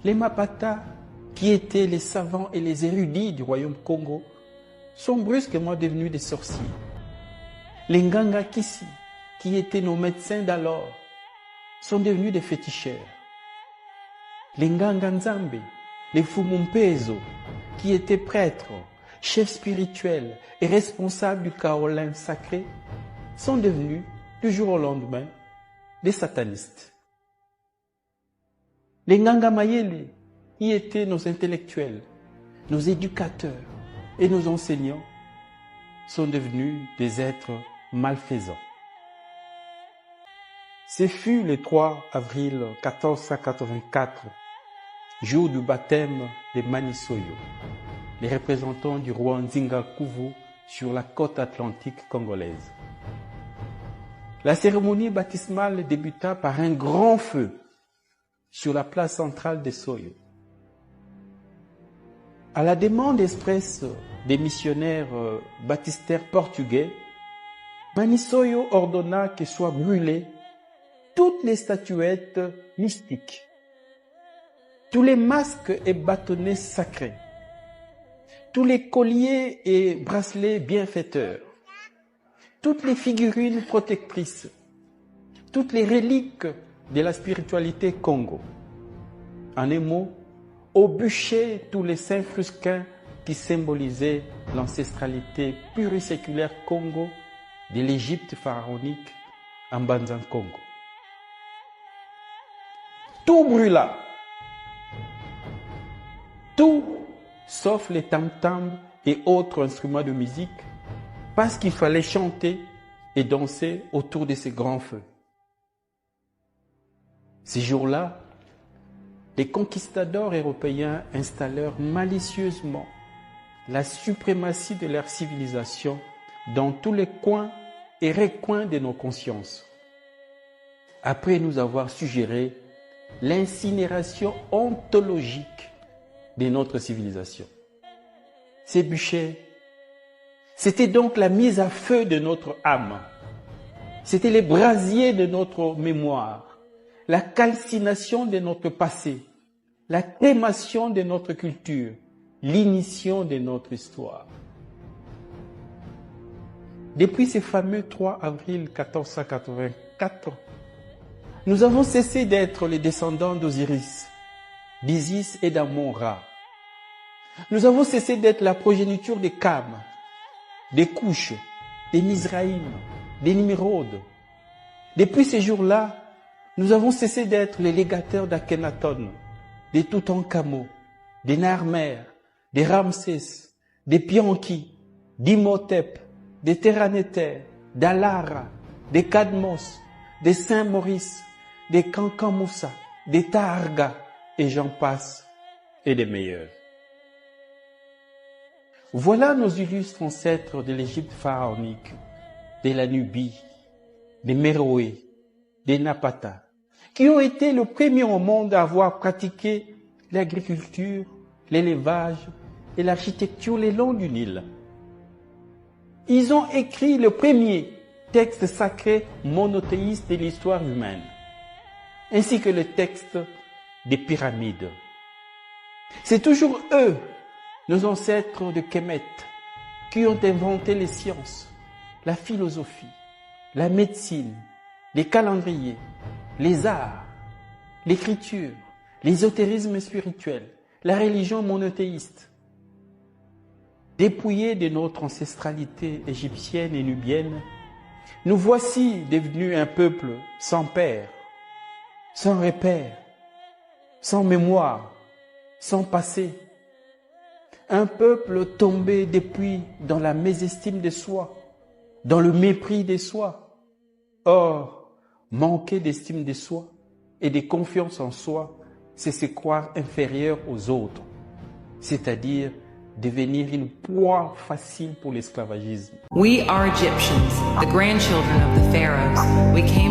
Les Mapata, qui étaient les savants et les érudits du royaume Congo, sont brusquement devenus des sorciers. Les Nganga Kisi, qui étaient nos médecins d'alors, sont devenus des féticheurs. Les Nganga Nzambe, les Fumumpezo, qui étaient prêtres, chefs spirituels et responsables du Kaolin sacré, sont devenus, du jour au lendemain, des satanistes. Les Nganga Mayele, qui étaient nos intellectuels, nos éducateurs et nos enseignants, sont devenus des êtres malfaisants. Ce fut le 3 avril 1484, jour du baptême de Manisoyo, les représentants du roi Nzinga Kuvu sur la côte atlantique congolaise. La cérémonie baptismale débuta par un grand feu sur la place centrale de Soyo. À la demande expresse des missionnaires baptistères portugais, Manisoyo ordonna que soient brûlées toutes les statuettes mystiques, tous les masques et bâtonnets sacrés, tous les colliers et bracelets bienfaiteurs, toutes les figurines protectrices, toutes les reliques de la spiritualité Congo. En un mot, au bûcher tous les saints frusquins qui symbolisaient l'ancestralité pluriséculaire Congo de l'Égypte pharaonique en Banzan Congo. Tout brûla. Tout, sauf les tam-tams et autres instruments de musique, parce qu'il fallait chanter et danser autour de ces grands feux. Ces jours-là, les conquistadors européens installèrent malicieusement la suprématie de leur civilisation dans tous les coins et recoins de nos consciences. Après nous avoir suggéré l'incinération ontologique de notre civilisation. Ces bûchers, c'était donc la mise à feu de notre âme. C'était les brasiers de notre mémoire, la calcination de notre passé, la crémation de notre culture, l'ignition de notre histoire. Depuis ce fameux 3 avril 1484, nous avons cessé d'être les descendants d'Osiris, d'Isis et d'Amon-Ra. Nous avons cessé d'être la progéniture des Kam, des Couches, des Mizraïm, des Nimrod. Depuis ces jours-là, nous avons cessé d'être les légateurs d'Akhenaton, des Toutankhamon, des Narmer, des Ramsès, des Pianki, d'Imhotep, des Terranéter, d'Alara, des Cadmos, des Saint-Maurice, des Kankamoussa, des Taharga, et j'en passe, et des meilleurs. Voilà nos illustres ancêtres de l'Égypte pharaonique, de la Nubie, des Méroé, des Napata, qui ont été le premier au monde à avoir pratiqué l'agriculture, l'élevage et l'architecture le long du Nil. Ils ont écrit le premier texte sacré monothéiste de l'histoire humaine, ainsi que le texte des pyramides. C'est toujours eux, nos ancêtres de Kemet, qui ont inventé les sciences, la philosophie, la médecine, les calendriers, les arts, l'écriture, l'ésotérisme spirituel, la religion monothéiste. Dépouillés de notre ancestralité égyptienne et nubienne, nous voici devenus un peuple sans père, sans repère, sans mémoire, sans passé. Un peuple tombé depuis dans la mésestime de soi, dans le mépris de soi. Or, manquer d'estime de soi et de confiance en soi, c'est se croire inférieur aux autres, c'est-à-dire devenir une proie facile pour l'esclavagisme. We are Egyptians, the grandchildren of the pharaohs. We came